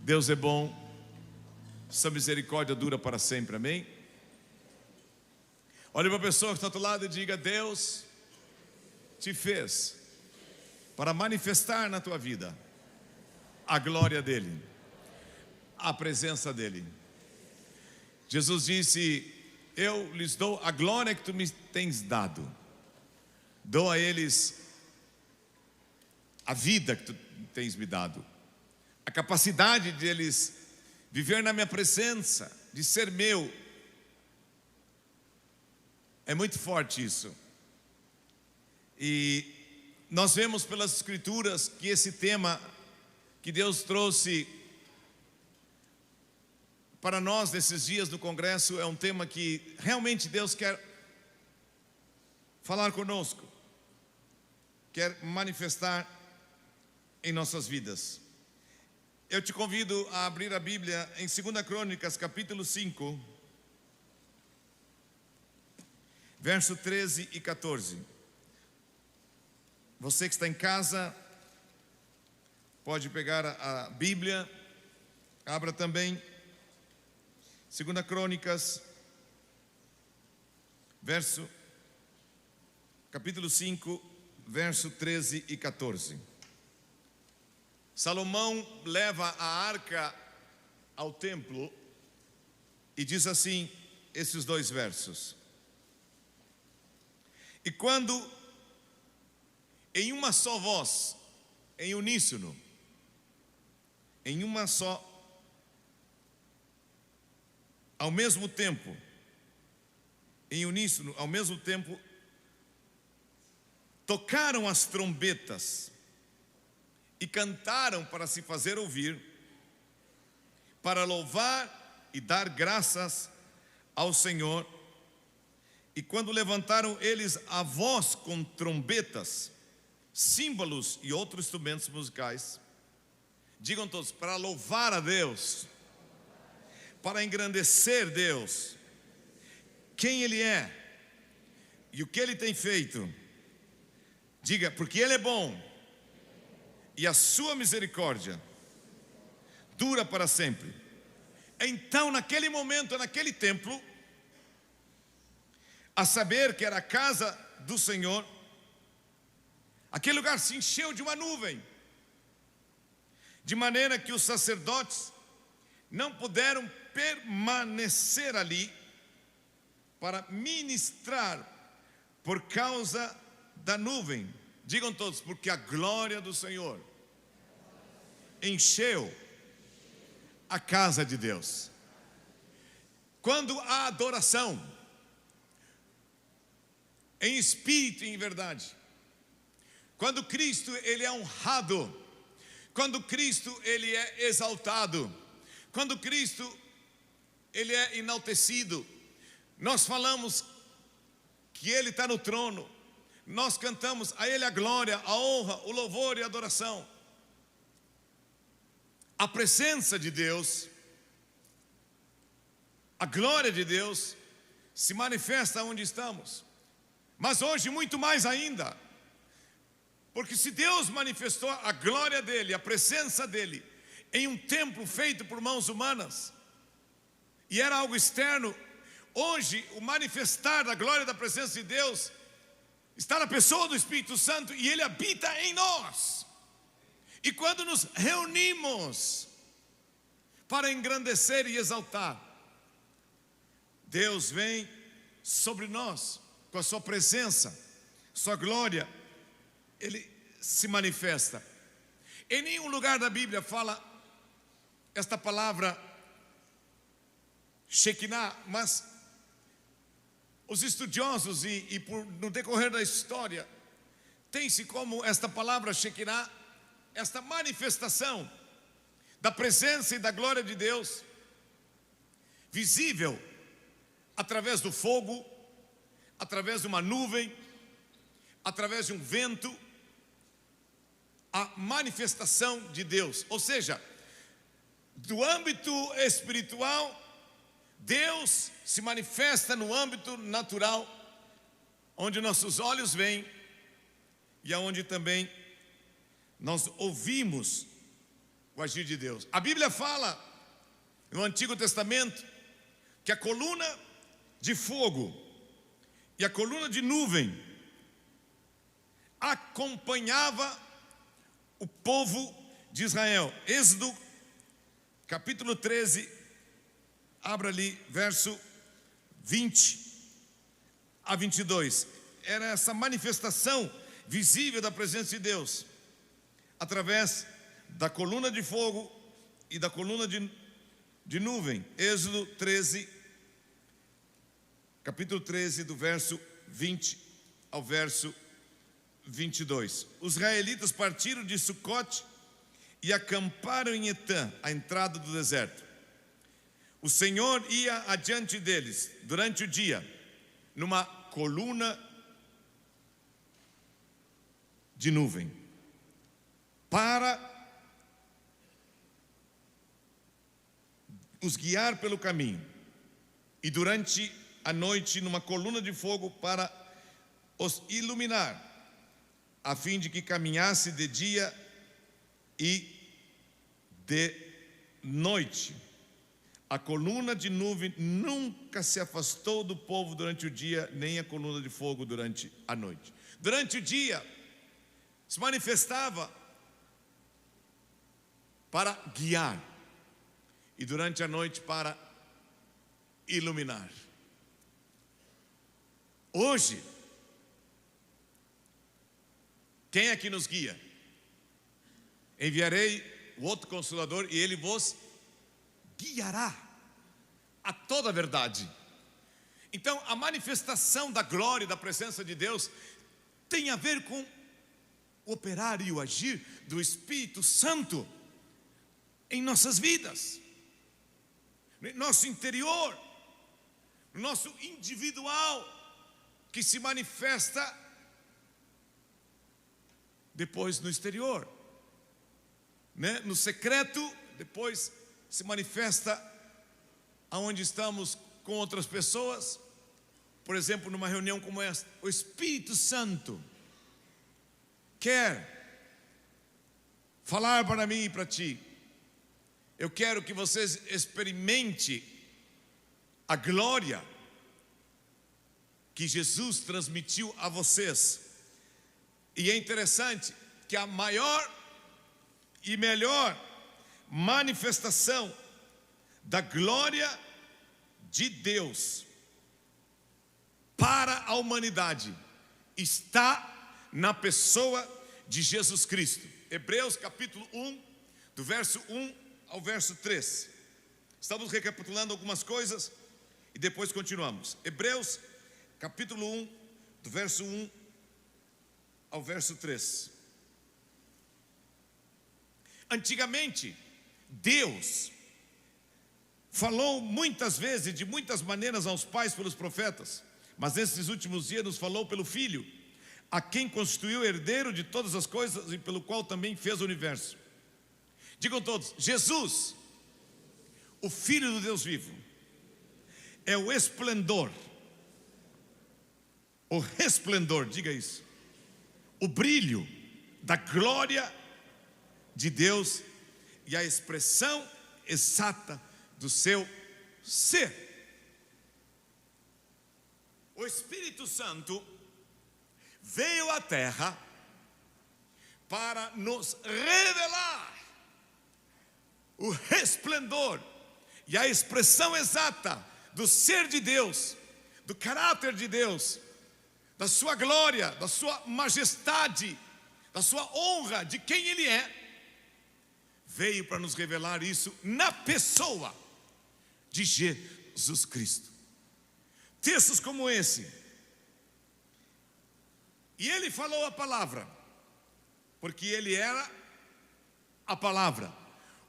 Deus é bom, sua misericórdia dura para sempre, amém? Olhe para a pessoa que está ao teu lado e diga: Deus te fez para manifestar na tua vida a glória dEle, a presença dEle. Jesus disse: eu lhes dou a glória que tu me tens dado, dou a eles a vida que tu tens me dado, a capacidade de eles viver na minha presença, de ser meu. É muito forte isso. E nós vemos pelas escrituras que esse tema que Deus trouxe para nós nesses dias do congresso é um tema que realmente Deus quer falar conosco, quer manifestar em nossas vidas. Eu te convido a abrir a Bíblia em 2 Crônicas, capítulo 5, verso 13 e 14. Você que está em casa, pode pegar a Bíblia, abra também 2 Crônicas, capítulo 5, verso 13 e 14. Salomão leva a arca ao templo e diz assim esses dois versos: e quando em uma só voz, em uníssono, em uma só, ao mesmo tempo, em uníssono, ao mesmo tempo, tocaram as trombetas e cantaram para se fazer ouvir, para louvar e dar graças ao Senhor. E quando levantaram eles a voz com trombetas, símbolos e outros instrumentos musicais, digam todos: para louvar a Deus, para engrandecer Deus, quem Ele é e o que Ele tem feito. Diga: porque Ele é bom e a sua misericórdia dura para sempre. Então, naquele momento, naquele templo, a saber que era a casa do Senhor, aquele lugar se encheu de uma nuvem, de maneira que os sacerdotes não puderam permanecer ali para ministrar por causa da nuvem. Digam todos: porque a glória do Senhor encheu a casa de Deus. Quando a adoração em espírito e em verdade, quando Cristo ele é honrado, quando Cristo ele é exaltado, quando Cristo ele é enaltecido, nós falamos que Ele está no trono, nós cantamos a Ele a glória, a honra, o louvor e a adoração. A presença de Deus, a glória de Deus se manifesta onde estamos. Mas hoje muito mais ainda, porque se Deus manifestou a glória dEle, a presença dEle em um templo feito por mãos humanas, e era algo externo, hoje o manifestar da glória da presença de Deus está na pessoa do Espírito Santo, e Ele habita em nós. E quando nos reunimos para engrandecer e exaltar, Deus vem sobre nós com a sua presença, sua glória, Ele se manifesta. Em nenhum lugar da Bíblia fala esta palavra Shekinah, mas os estudiosos no decorrer da história, tem-se como esta palavra Shekinah, esta manifestação da presença e da glória de Deus, visível através do fogo, através de uma nuvem, através de um vento, a manifestação de Deus. Ou seja, do âmbito espiritual, Deus se manifesta no âmbito natural, onde nossos olhos veem e aonde também nós ouvimos o agir de Deus. A Bíblia fala no Antigo Testamento que a coluna de fogo e a coluna de nuvem acompanhava o povo de Israel. Êxodo capítulo 13, abra ali, verso 20 a 22. Era essa manifestação visível da presença de Deus, através da coluna de fogo e da coluna de nuvem. Êxodo 13, capítulo 13, do verso 20 ao verso 22. Os israelitas partiram de Sucote e acamparam em Etã, a entrada do deserto. O Senhor ia adiante deles durante o dia, numa coluna de nuvem, para os guiar pelo caminho, e durante a noite numa coluna de fogo para os iluminar, a fim de que caminhasse de dia e de noite. A coluna de nuvem nunca se afastou do povo durante o dia, nem a coluna de fogo durante a noite. Durante o dia se manifestava para guiar, e durante a noite para iluminar. Hoje, quem é que nos guia? Enviarei o outro Consolador e ele vos guiará a toda a verdade. Então, a manifestação da glória e da presença de Deus tem a ver com o operar e o agir do Espírito Santo em nossas vidas, no nosso interior, no nosso individual, que se manifesta depois no exterior, né? No secreto, depois se manifesta aonde estamos com outras pessoas. Por exemplo, numa reunião como esta, o Espírito Santo quer falar para mim e para ti. Eu quero que vocês experimentem a glória que Jesus transmitiu a vocês. E é interessante que a maior e melhor manifestação da glória de Deus para a humanidade está na pessoa de Jesus Cristo. Hebreus capítulo 1, do verso 1 ao verso 3. Estamos recapitulando algumas coisas e depois continuamos. Hebreus capítulo 1, do verso 1 ao verso 3. Antigamente, Deus falou muitas vezes, de muitas maneiras aos pais pelos profetas, mas nesses últimos dias nos falou pelo Filho, a quem constituiu herdeiro de todas as coisas e pelo qual também fez o universo. Digam todos: Jesus, o Filho do Deus vivo, é o esplendor, o resplendor, diga isso, o brilho da glória de Deus e a expressão exata do seu ser. O Espírito Santo veio à terra para nos revelar o resplendor e a expressão exata do ser de Deus, do caráter de Deus, da sua glória, da sua majestade, da sua honra, de quem Ele é. Veio para nos revelar isso na pessoa de Jesus Cristo. Textos como esse. E Ele falou a palavra, porque Ele era a palavra.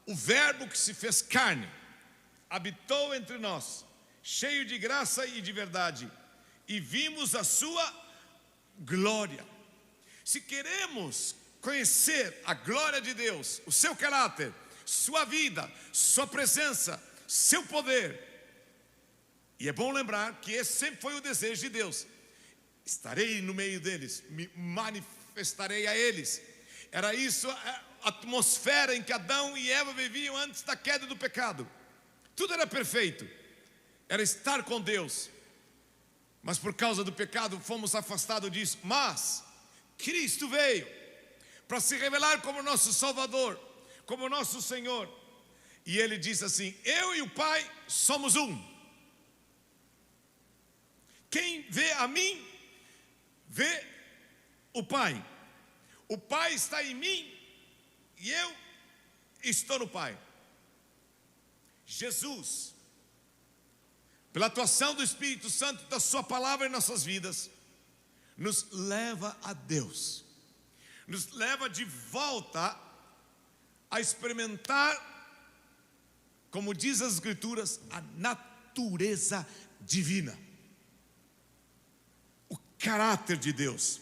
O verbo que se fez carne, habitou entre nós, cheio de graça e de verdade, e vimos a sua glória. Se queremos conhecer a glória de Deus, o seu caráter, sua vida, sua presença, seu poder, e é bom lembrar que esse sempre foi o desejo de Deus: estarei no meio deles, me manifestarei a eles. Era isso atmosfera em que Adão e Eva viviam antes da queda do pecado. Tudo era perfeito, era estar com Deus. Mas por causa do pecado fomos afastados disso. Mas Cristo veio para se revelar como nosso Salvador, como nosso Senhor. E Ele disse assim: eu e o Pai somos um. Quem vê a mim, vê o Pai. O Pai está em mim e eu estou no Pai. Jesus, pela atuação do Espírito Santo, da sua palavra em nossas vidas, nos leva a Deus, nos leva de volta a experimentar, como diz as Escrituras, a natureza divina, o caráter de Deus,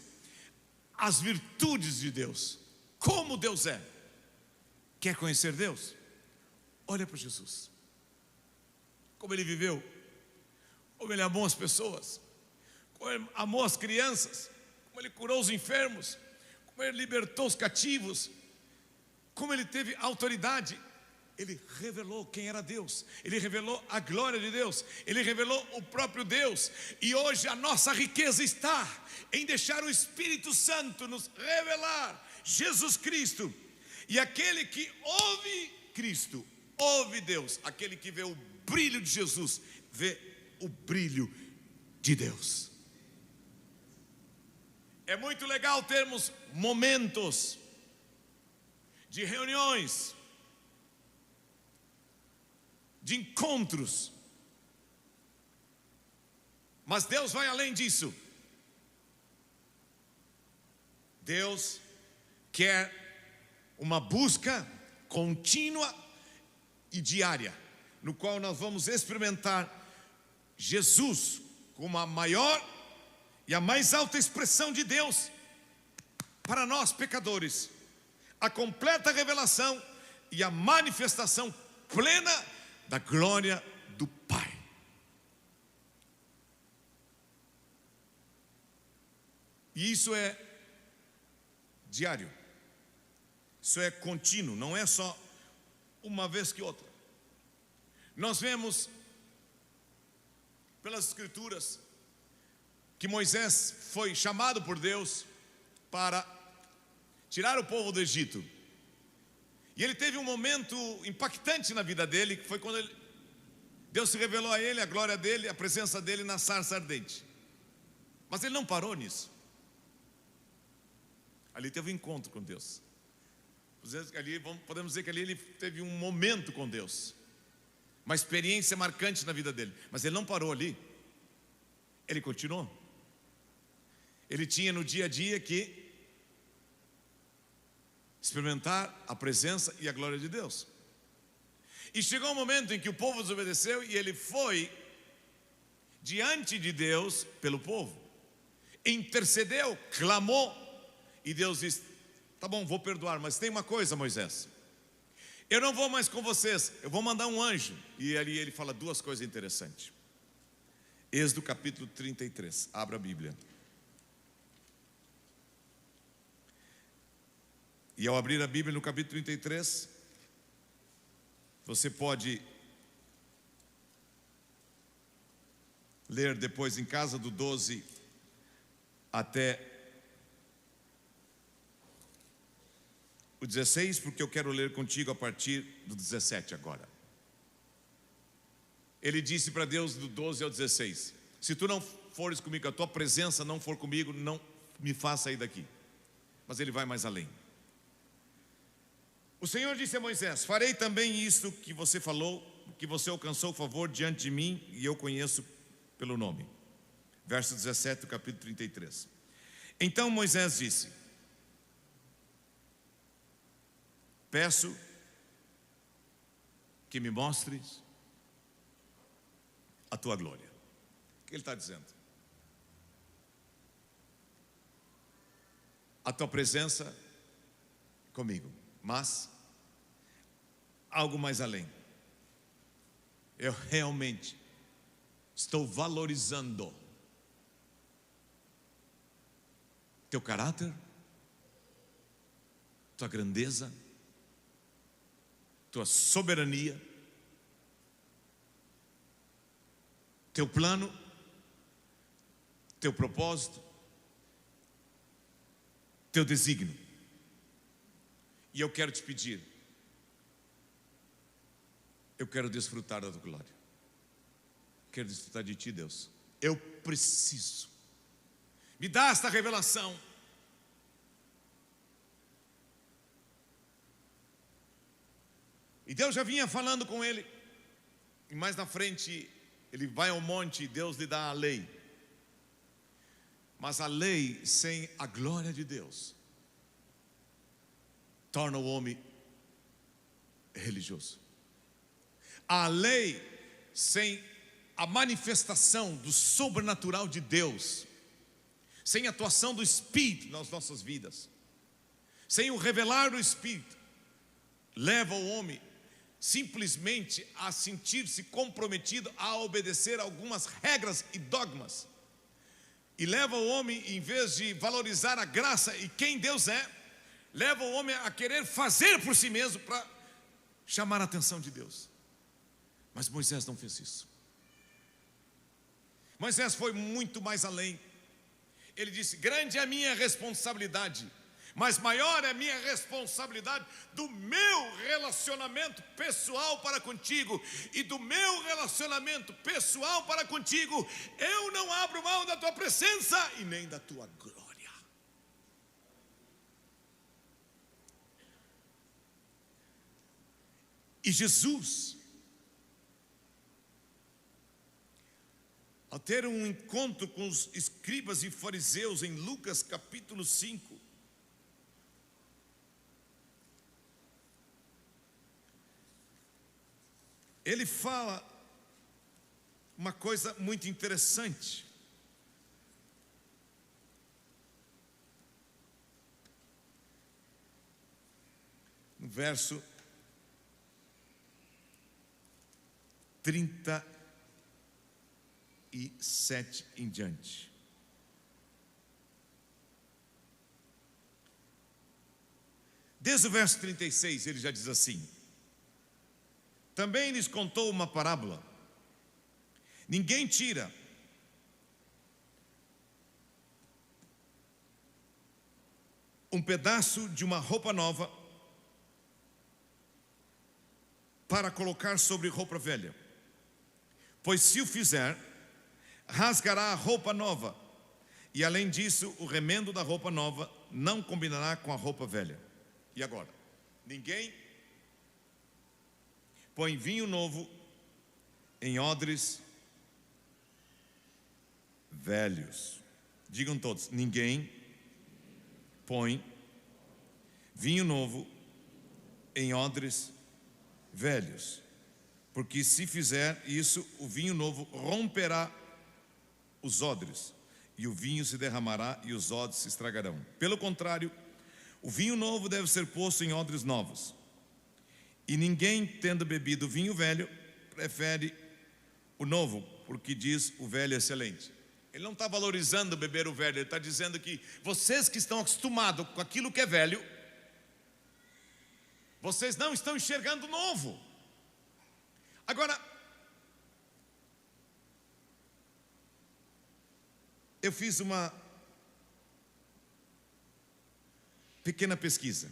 as virtudes de Deus, como Deus é. Quer conhecer Deus? Olha para Jesus, como Ele viveu, como Ele amou as pessoas, como Ele amou as crianças, como Ele curou os enfermos, como Ele libertou os cativos, como Ele teve autoridade. Ele revelou quem era Deus, Ele revelou a glória de Deus, Ele revelou o próprio Deus. E hoje a nossa riqueza está em deixar o Espírito Santo nos revelar Jesus Cristo. E aquele que ouve Cristo, ouve Deus. Aquele que vê o brilho de Jesus, vê o brilho de Deus. É muito legal termos momentos de reuniões, de encontros, mas Deus vai além disso. Deus quer uma busca contínua e diária, no qual nós vamos experimentar Jesus como a maior e a mais alta expressão de Deus para nós pecadores, a completa revelação e a manifestação plena da glória do Pai. E isso é diário, isso é contínuo, não é só uma vez que outra. Nós vemos pelas Escrituras que Moisés foi chamado por Deus para tirar o povo do Egito. E ele teve um momento impactante na vida dele, que foi quando Deus se revelou a ele, a glória dele, a presença dele na sarça ardente. Mas ele não parou nisso. Ali teve um encontro com Deus. Podemos dizer que ali ele teve um momento com Deus, uma experiência marcante na vida dele. Mas ele não parou ali, ele continuou. Ele tinha no dia a dia que experimentar a presença e a glória de Deus. E chegou um momento em que o povo desobedeceu e ele foi diante de Deus pelo povo, intercedeu, clamou, e Deus disse: tá bom, vou perdoar, mas tem uma coisa, Moisés, eu não vou mais com vocês, eu vou mandar um anjo. E ali ele fala duas coisas interessantes. Êxodo capítulo 33, abra a Bíblia. E ao abrir a Bíblia no capítulo 33, você pode ler depois em casa do 12 até o 16, porque eu quero ler contigo a partir do 17 agora. Ele disse para Deus do 12 ao 16: se tu não fores comigo, a tua presença não for comigo, não me faça sair daqui. Mas ele vai mais além. O Senhor disse a Moisés: farei também isto que você falou, que você alcançou o favor diante de mim, e eu conheço pelo nome. Verso 17 do capítulo 33. Então Moisés disse: peço que me mostres a tua glória. O que ele está dizendo? A tua presença comigo, mas algo mais além. Eu realmente estou valorizando teu caráter, tua grandeza, tua soberania, teu plano, teu propósito, teu desígnio. E eu quero te pedir, eu quero desfrutar da tua glória, quero desfrutar de ti, Deus. Eu preciso, me dá esta revelação. E Deus já vinha falando com ele, e mais na frente ele vai ao monte e Deus lhe dá a lei. Mas a lei sem a glória de Deus torna o homem religioso. A lei sem a manifestação do sobrenatural de Deus, sem a atuação do Espírito nas nossas vidas, sem o revelar do Espírito, leva o homem simplesmente a sentir-se comprometido a obedecer algumas regras e dogmas, e leva o homem, em vez de valorizar a graça e quem Deus é, leva o homem a querer fazer por si mesmo para chamar a atenção de Deus. Mas Moisés não fez isso. Moisés foi muito mais além. Ele disse: grande é a minha responsabilidade, mas maior é a minha responsabilidade do meu relacionamento pessoal para contigo. E do meu relacionamento pessoal para contigo, eu não abro mão da tua presença e nem da tua glória. E Jesus, ao ter um encontro com os escribas e fariseus em Lucas capítulo 5, ele fala uma coisa muito interessante. No verso 37 em diante. Desde o verso 36 ele já diz assim: também lhes contou uma parábola. Ninguém tira um pedaço de uma roupa nova para colocar sobre roupa velha, pois se o fizer, rasgará a roupa nova, e além disso, o remendo da roupa nova não combinará com a roupa velha. E agora? Ninguém põe vinho novo em odres velhos. Digam todos: ninguém põe vinho novo em odres velhos, porque se fizer isso, o vinho novo romperá os odres, e o vinho se derramará e os odres se estragarão. Pelo contrário, o vinho novo deve ser posto em odres novos. E ninguém, tendo bebido vinho velho, prefere o novo, porque diz: o velho é excelente. Ele não está valorizando beber o velho, ele está dizendo que vocês que estão acostumados com aquilo que é velho, vocês não estão enxergando o novo. Agora, eu fiz uma pequena pesquisa.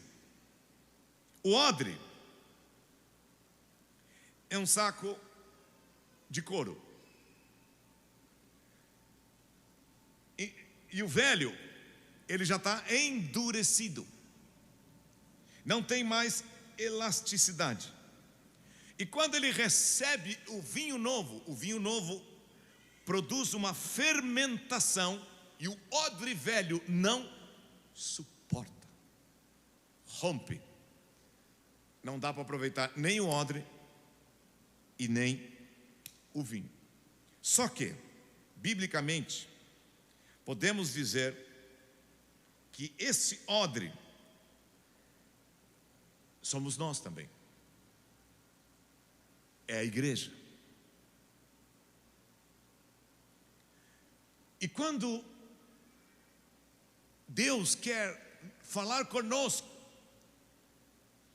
O odre é um saco de couro. E o velho, ele já está endurecido, não tem mais elasticidade. E quando ele recebe o vinho novo produz uma fermentação, e o odre velho não suporta, rompe. Não dá para aproveitar nem o odre e nem o vinho. Só que, biblicamente, podemos dizer que esse odre somos nós também. É a igreja. E quando Deus quer falar conosco,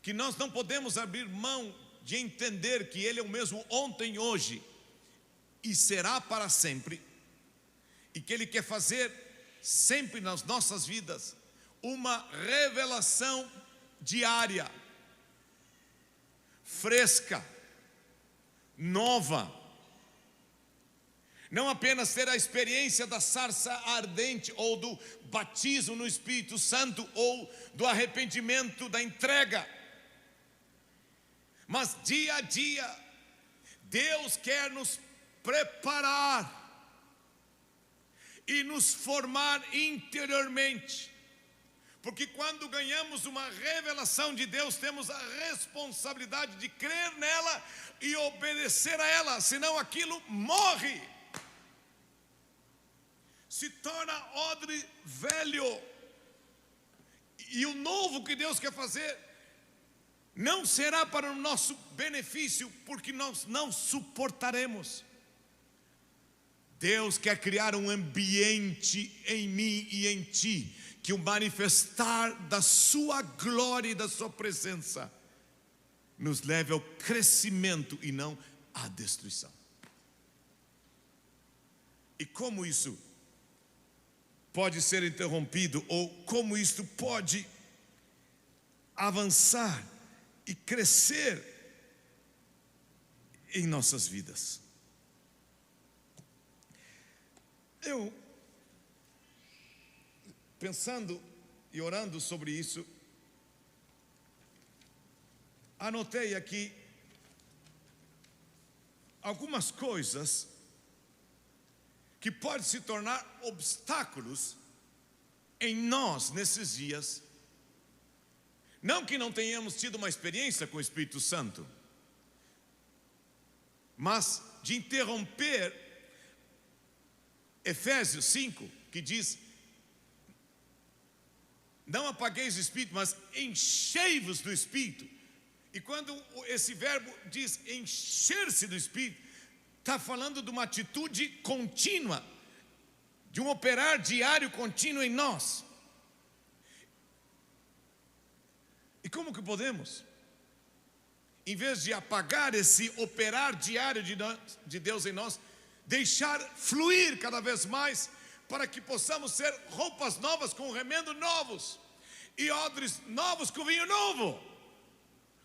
que nós não podemos abrir mão de entender que Ele é o mesmo ontem, hoje e será para sempre, e que Ele quer fazer sempre nas nossas vidas uma revelação diária, fresca, nova. Não apenas ter a experiência da sarça ardente, ou do batismo no Espírito Santo, ou do arrependimento, da entrega, mas dia a dia, Deus quer nos preparar e nos formar interiormente, porque quando ganhamos uma revelação de Deus, temos a responsabilidade de crer nela e obedecer a ela, senão aquilo morre, se torna odre velho. E o novo que Deus quer fazer não será para o nosso benefício, porque nós não suportaremos. Deus quer criar um ambiente em mim e em ti, que o manifestar da sua glória e da sua presença nos leve ao crescimento e não à destruição. E como isso pode ser interrompido, ou como isto pode avançar e crescer em nossas vidas? Eu, pensando e orando sobre isso, anotei aqui algumas coisas que podem se tornar obstáculos em nós nesses dias. Não que não tenhamos tido uma experiência com o Espírito Santo, mas de interromper Efésios 5, que diz: não apagueis o Espírito, mas enchei-vos do Espírito. E quando esse verbo diz encher-se do Espírito, está falando de uma atitude contínua, de um operar diário contínuo em nós. E como que podemos, em vez de apagar esse operar diário de Deus em nós, deixar fluir cada vez mais, para que possamos ser roupas novas com remendo novos, e odres novos com vinho novo,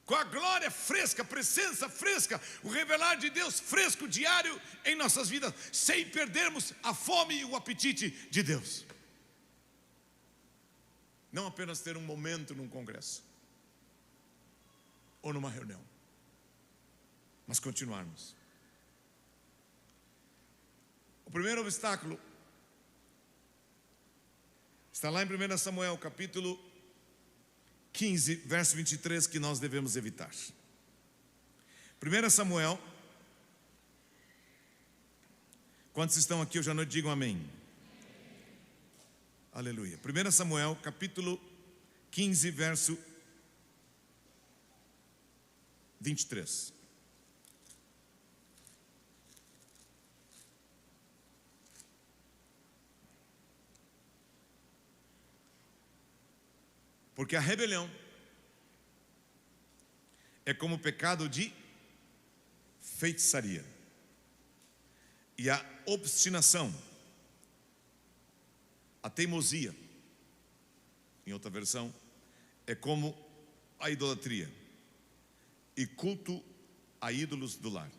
com a glória fresca, a presença fresca, o revelar de Deus fresco diário em nossas vidas, sem perdermos a fome e o apetite de Deus. Não apenas ter um momento num congresso ou numa reunião, mas continuarmos. O primeiro obstáculo está lá em 1 Samuel capítulo 15, verso 23, que nós devemos evitar. 1 Samuel, quantos estão aqui hoje à noite, digam amém. Aleluia. 1 Samuel capítulo 15, verso 23. Porque a rebelião é como o pecado de feitiçaria, e a obstinação, a teimosia, em outra versão, é como a idolatria e culto a ídolos do lar.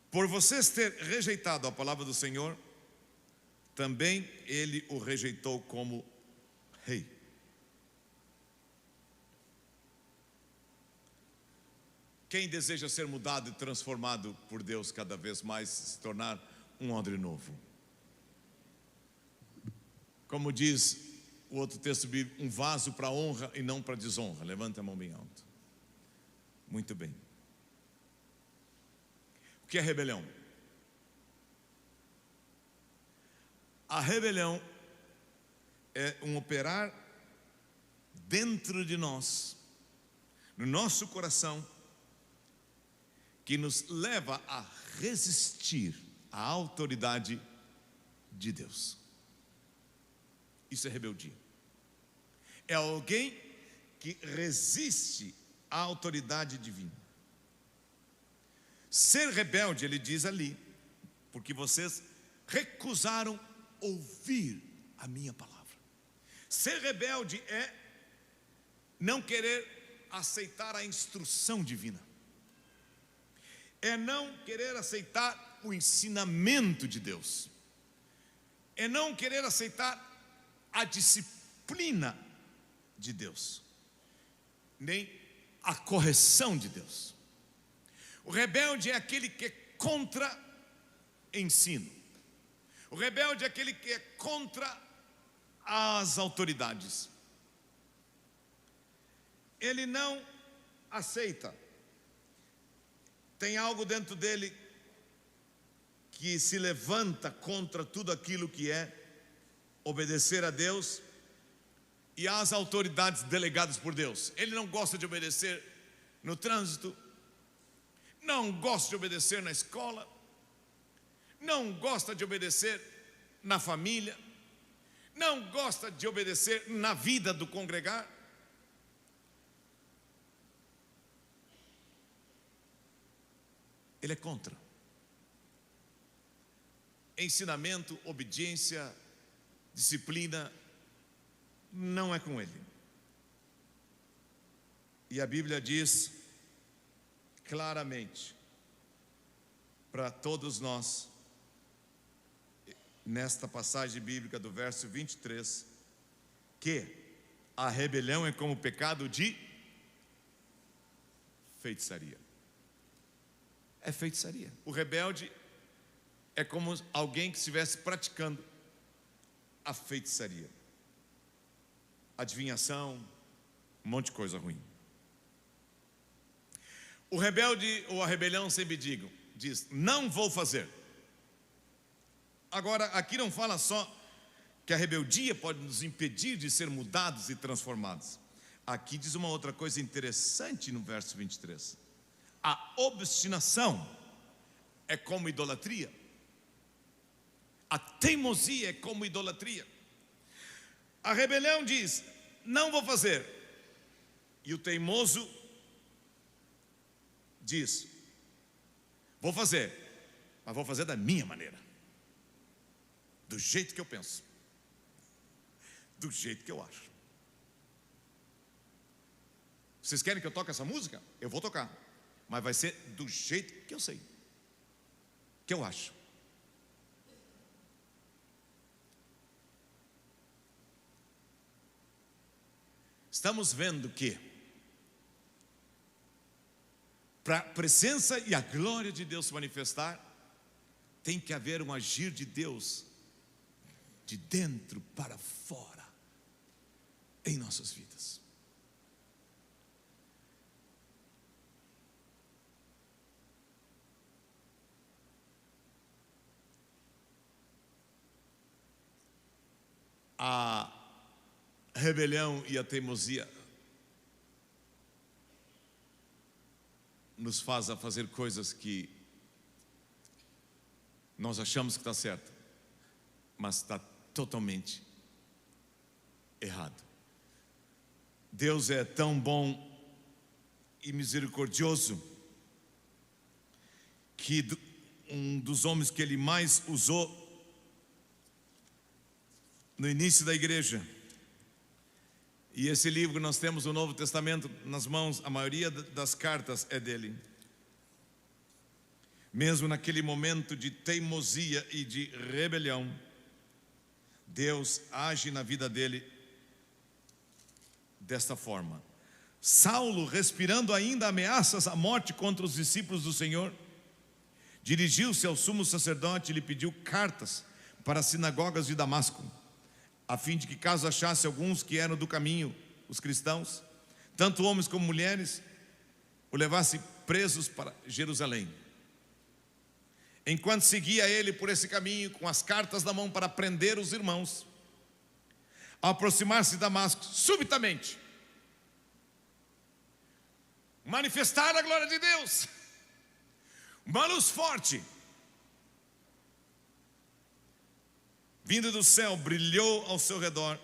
Por vocês ter rejeitado a palavra do Senhor, também Ele o rejeitou como rei. Quem deseja ser mudado e transformado por Deus cada vez mais, se tornar um odre novo? Como diz o outro texto bíblico, um vaso para honra e não para desonra. Levanta a mão bem alto. Muito bem. O que é rebelião? A rebelião é um operar dentro de nós, no nosso coração, que nos leva a resistir à autoridade de Deus. Isso é rebeldia. É alguém que resiste à autoridade divina. Ser rebelde, ele diz ali, porque vocês recusaram ouvir a minha palavra. Ser rebelde é não querer aceitar a instrução divina, é não querer aceitar o ensinamento de Deus, é não querer aceitar a disciplina de Deus, nem a correção de Deus. O rebelde é aquele que é contra ensino. O rebelde é aquele que é contra as autoridades. Ele não aceita. Tem algo dentro dele que se levanta contra tudo aquilo que é obedecer a Deus e às autoridades delegadas por Deus. Ele não gosta de obedecer no trânsito, não gosta de obedecer na escola, não gosta de obedecer na família, não gosta de obedecer na vida do congregar. Ele é contra. Ensinamento, obediência, disciplina, não é com ele. E a Bíblia diz claramente para todos nós, nesta passagem bíblica do verso 23, que a rebelião é como pecado de feitiçaria. É feitiçaria. O rebelde é como alguém que estivesse praticando a feitiçaria, adivinhação, um monte de coisa ruim. O rebelde ou a rebelião sempre diz, não vou fazer. Agora, aqui não fala só que a rebeldia pode nos impedir de ser mudados e transformados. Aqui diz uma outra coisa interessante no verso 23. A obstinação é como idolatria. A teimosia é como idolatria. A rebelião diz, não vou fazer. E o teimoso diz, vou fazer, mas vou fazer da minha maneira, do jeito que eu penso, do jeito que eu acho. Vocês querem que eu toque essa música? Eu vou tocar, mas vai ser do jeito que eu sei, que eu acho. Estamos vendo que para a presença e a glória de Deus se manifestar, tem que haver um agir de Deus de dentro para fora em nossas vidas. A rebelião e a teimosia nos faz a fazer coisas que nós achamos que está certo, mas está totalmente errado. Deus é tão bom e misericordioso que um dos homens que ele mais usou no início da igreja, e esse livro nós temos o Novo Testamento nas mãos, a maioria das cartas é dele. Mesmo naquele momento de teimosia e de rebelião, Deus age na vida dele desta forma. Saulo, respirando ainda ameaças à morte contra os discípulos do Senhor, dirigiu-se ao sumo sacerdote e lhe pediu cartas para as sinagogas de Damasco, a fim de que, caso achasse alguns que eram do caminho, os cristãos, tanto homens como mulheres, o levasse presos para Jerusalém. Enquanto seguia ele por esse caminho, com as cartas na mão para prender os irmãos, ao aproximar-se de Damasco, subitamente, manifestar a glória de Deus, uma luz forte, vindo do céu, brilhou ao seu redor,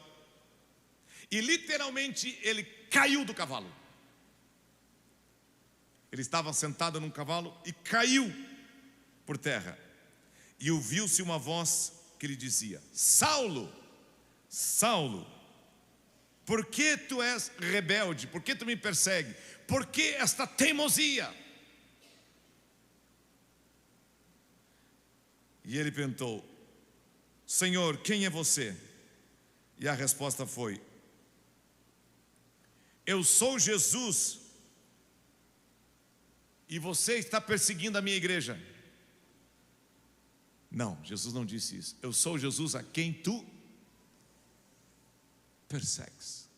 E literalmente ele caiu do cavalo. Ele estava sentado num cavalo e caiu por terra. E ouviu-se uma voz que lhe dizia: Saulo, Saulo, por que tu és rebelde? Por que tu me persegue? Por que esta teimosia? E ele perguntou: Senhor, quem é você? E a resposta foi: eu sou Jesus, e você está perseguindo a minha igreja. Não, Jesus não disse isso. Eu sou Jesus a quem tu persegues.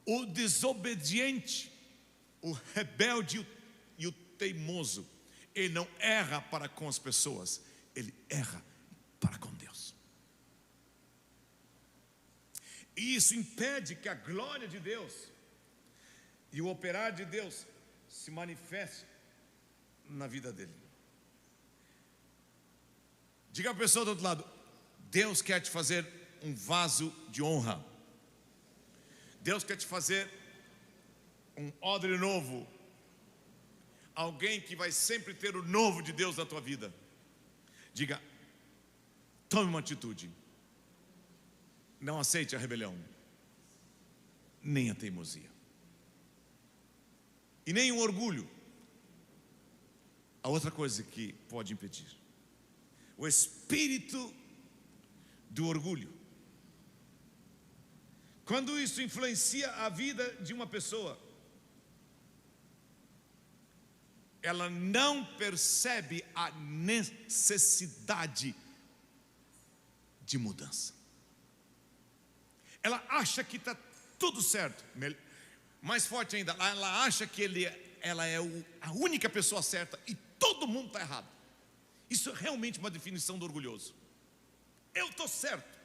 O desobediente, o rebelde e o teimoso, ele não erra para com as pessoas, ele erra para com Deus. E isso impede que a glória de Deus e o operar de Deus se manifeste na vida dele. Diga a pessoa do outro lado: Deus quer te fazer um vaso de honra. Deus quer te fazer um odre novo. Alguém que vai sempre ter o novo de Deus na tua vida. Diga: tome uma atitude. Não aceite a rebelião, nem a teimosia, e nem o orgulho. A outra coisa que pode impedir: o espírito do orgulho. Quando isso influencia a vida de uma pessoa, ela não percebe a necessidade de mudança. Ela acha que está tudo certo. Mais forte ainda, ela acha que ela é a única pessoa certa e todo mundo está errado. Isso é realmente uma definição do orgulhoso. Eu estou certo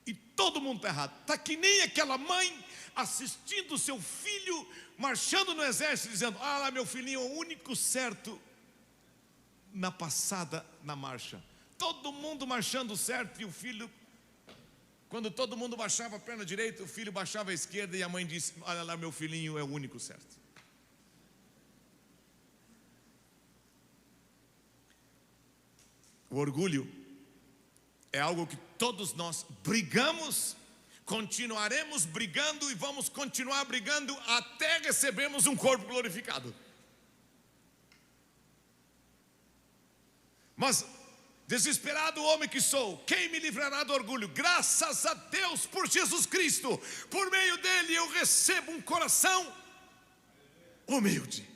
e todo mundo está errado. Está que nem aquela mãe assistindo o seu filho marchando no exército, dizendo: ah lá, meu filhinho é o único certo na passada, na marcha. Todo mundo marchando certo e o filho, quando todo mundo baixava a perna direita, o filho baixava a esquerda, e a mãe disse: olha lá, meu filhinho é o único certo. O orgulho é algo que todos nós brigamos, continuaremos brigando e vamos continuar brigando até recebermos um corpo glorificado. Mas, desesperado homem que sou, quem me livrará do orgulho? Graças a Deus por Jesus Cristo. Por meio dele eu recebo um coração humilde.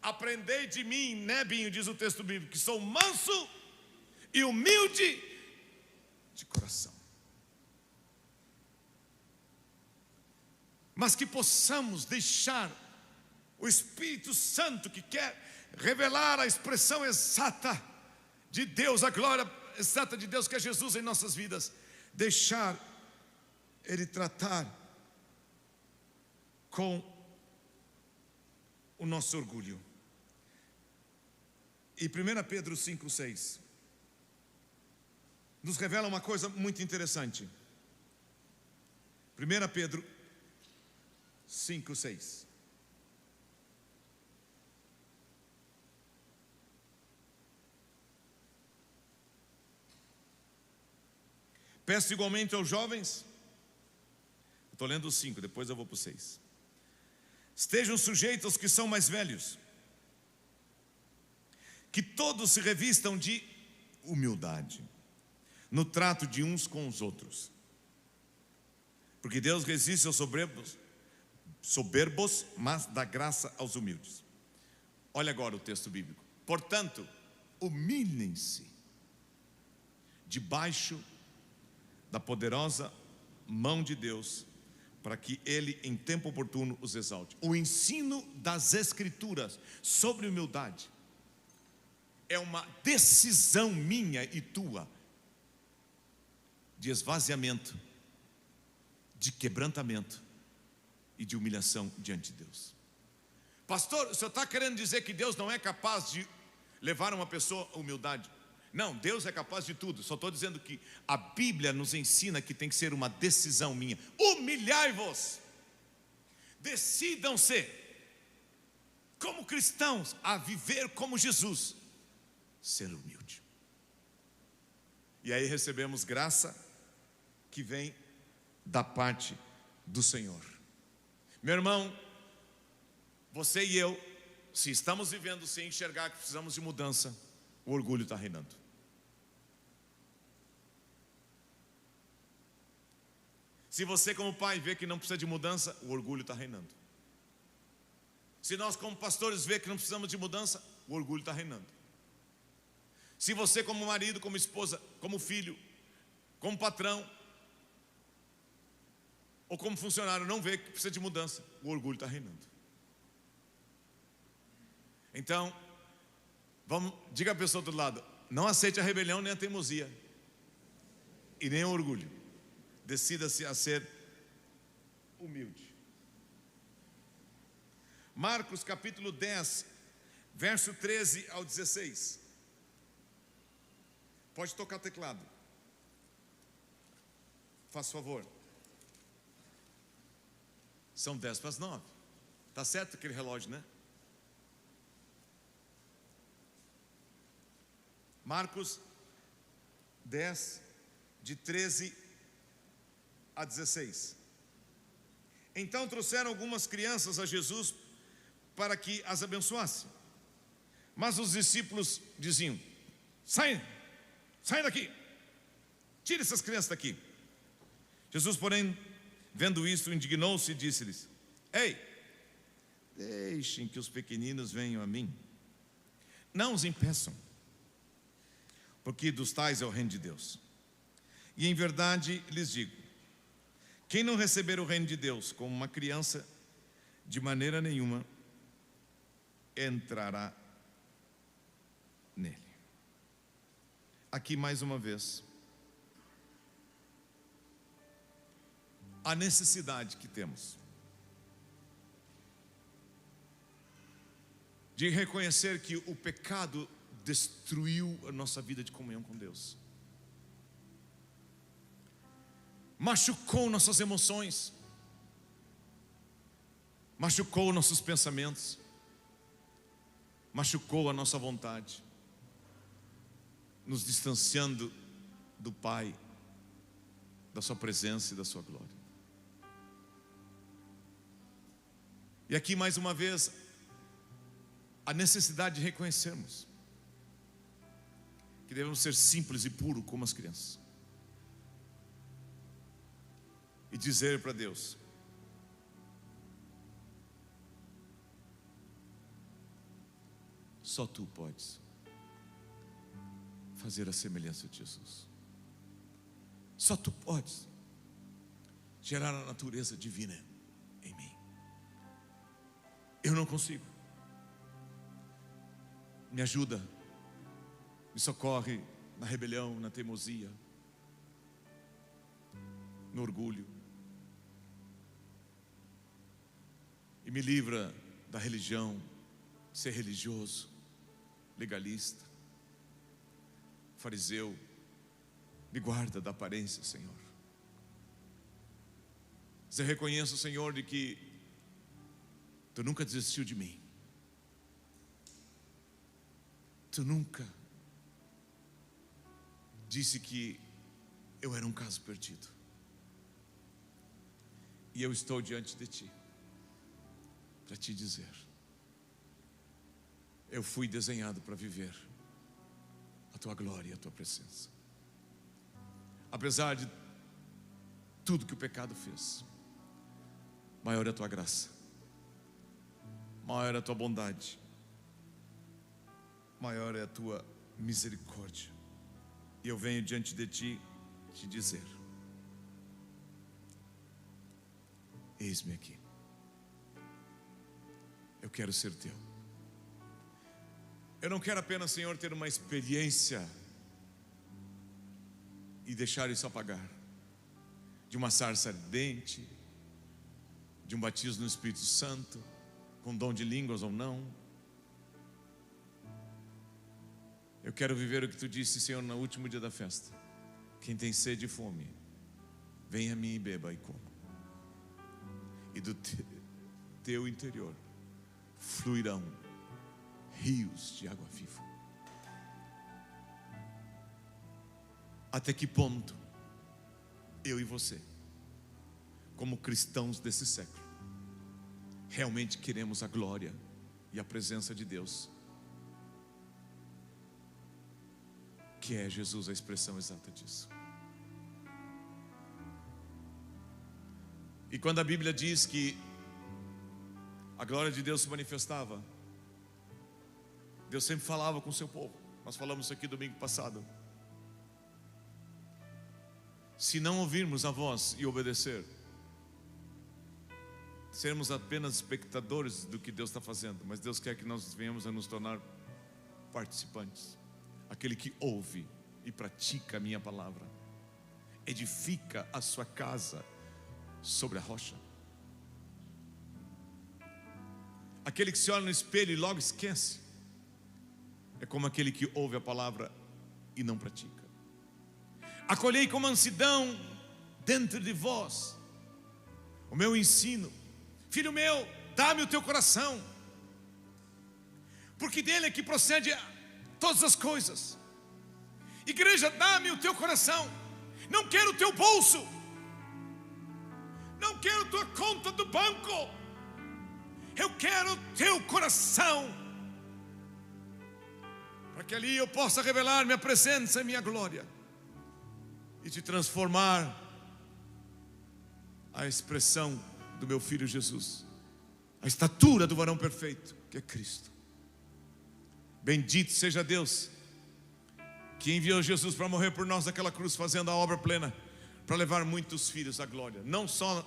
Aprendei de mim, né, Binho, diz o texto bíblico, que sou manso e humilde de coração. Mas que possamos deixar o Espírito Santo, que quer revelar a expressão exata de Deus, a glória exata de Deus, que é Jesus em nossas vidas, deixar Ele tratar com o nosso orgulho. E 1 Pedro 5,6 nos revela uma coisa muito interessante. 1 Pedro 5,6. Peço igualmente aos jovens, estou lendo o 5, depois eu vou para o 6. Estejam sujeitos aos que são mais velhos, que todos se revistam de humildade no trato de uns com os outros, porque Deus resiste aos soberbos, mas dá graça aos humildes. Olha agora o texto bíblico. Portanto, humilhem-se debaixo da poderosa mão de Deus, para que Ele em tempo oportuno os exalte. O ensino das Escrituras sobre humildade é uma decisão minha e tua, de esvaziamento, de quebrantamento e de humilhação diante de Deus. Pastor, o senhor está querendo dizer que Deus não é capaz de levar uma pessoa à humildade? Não, Deus é capaz de tudo. Só estou dizendo que a Bíblia nos ensina que tem que ser uma decisão minha. Humilhai-vos. Decidam-se, como cristãos, a viver como Jesus. Ser humilde. E aí recebemos graça que vem da parte do Senhor. Meu irmão, você e eu, se estamos vivendo sem enxergar que precisamos de mudança, o orgulho está reinando. Se você como pai vê que não precisa de mudança, o orgulho está reinando. Se nós como pastores vê que não precisamos de mudança, o orgulho está reinando. Se você como marido, como esposa, como filho, como patrão ou como funcionário não vê que precisa de mudança, o orgulho está reinando. Então, diga a pessoa do outro lado: não aceite a rebelião nem a teimosia e nem o orgulho. Decida-se a ser humilde. Marcos capítulo 10, verso 13 ao 16. Pode tocar teclado. Faça favor. São 10 para as 9. Está certo aquele relógio, né? Marcos 10, de 13 a 16. Então trouxeram algumas crianças a Jesus para que as abençoasse. Mas os discípulos diziam: Saem daqui, tire essas crianças daqui. Jesus, porém, vendo isso, indignou-se e disse-lhes: Ei, deixem que os pequeninos venham a mim, não os impeçam, porque dos tais é o reino de Deus. E em verdade lhes digo: quem não receber o reino de Deus como uma criança, de maneira nenhuma entrará nele. Aqui mais uma vez, a necessidade que temos de reconhecer que o pecado destruiu a nossa vida de comunhão com Deus, machucou nossas emoções, machucou nossos pensamentos, machucou a nossa vontade, nos distanciando do Pai, da sua presença e da sua glória. E aqui mais uma vez, a necessidade de reconhecermos que devemos ser simples e puros como as crianças. E dizer para Deus: só Tu podes fazer a semelhança de Jesus. Só Tu podes gerar a natureza divina em mim. Eu não consigo. Me ajuda, me socorre na rebelião, na teimosia, no orgulho. E me livra da religião, ser religioso, legalista, fariseu. Me guarda da aparência, Senhor. Você reconheça, Senhor, de que Tu nunca desistiu de mim. Tu nunca disse que eu era um caso perdido. E eu estou diante de Ti para Te dizer: eu fui desenhado para viver a Tua glória e a Tua presença. Apesar de tudo que o pecado fez, maior é a Tua graça, maior é a Tua bondade, maior é a Tua misericórdia. E eu venho diante de Ti te dizer: eis-me aqui. Eu quero ser Teu. Eu não quero apenas, Senhor, ter uma experiência e deixar isso apagar, de uma sarça ardente, de um batismo no Espírito Santo, com dom de línguas ou não. Eu quero viver o que tu disse, Senhor, no último dia da festa. Quem tem sede e fome, venha a mim e beba e coma. E do teu interior fluirão rios de água viva. Até que ponto eu e você, como cristãos desse século, realmente queremos a glória e a presença de Deus, que é Jesus a expressão exata disso. E quando a Bíblia diz que a glória de Deus se manifestava, Deus sempre falava com o seu povo. Nós falamos isso aqui domingo passado. Se não ouvirmos a voz e obedecer, sermos apenas espectadores do que Deus está fazendo. Mas Deus quer que nós venhamos a nos tornar participantes. Aquele que ouve e pratica a minha palavra edifica a sua casa sobre a rocha. Aquele que se olha no espelho e logo esquece é como aquele que ouve a palavra e não pratica. Acolhei com mansidão dentro de vós o meu ensino. Filho meu, dá-me o teu coração, porque dele é que procede todas as coisas. Igreja, dá-me o teu coração. Não quero o teu bolso, não quero a tua conta do banco, eu quero o teu coração, para que ali eu possa revelar minha presença e minha glória e te transformar a expressão do meu Filho Jesus, a estatura do varão perfeito, que é Cristo. Bendito seja Deus, que enviou Jesus para morrer por nós naquela cruz, fazendo a obra plena, para levar muitos filhos à glória, não só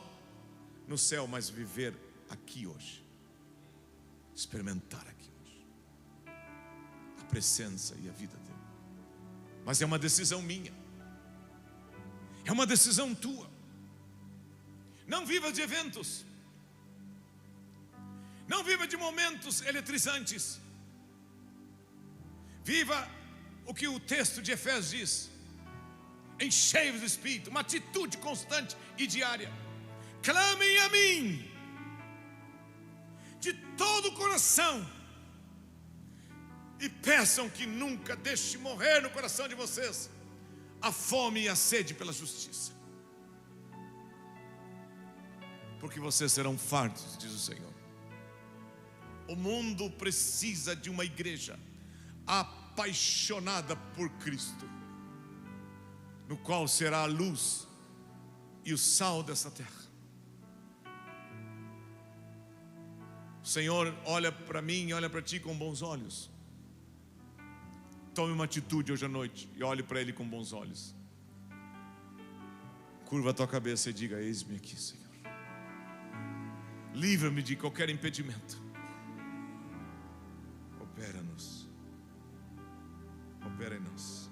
no céu, mas viver aqui hoje, experimentar aqui hoje a presença e a vida dele. Mas é uma decisão minha, é uma decisão tua. Não viva de eventos, não viva de momentos eletrizantes. Viva o que o texto de Efésios diz: enchei-vos do Espírito, uma atitude constante e diária. Clamem a mim de todo o coração e peçam que nunca deixe morrer no coração de vocês a fome e a sede pela justiça, porque vocês serão fartos, diz o Senhor. O mundo precisa de uma igreja apaixonada por Cristo, no qual será a luz e o sal dessa terra. O Senhor olha para mim e olha para ti com bons olhos. Tome uma atitude hoje à noite e olhe para Ele com bons olhos. Curva a tua cabeça e diga: eis-me aqui, Senhor. Livra-me de qualquer impedimento. Opera-nos. Opera em nós.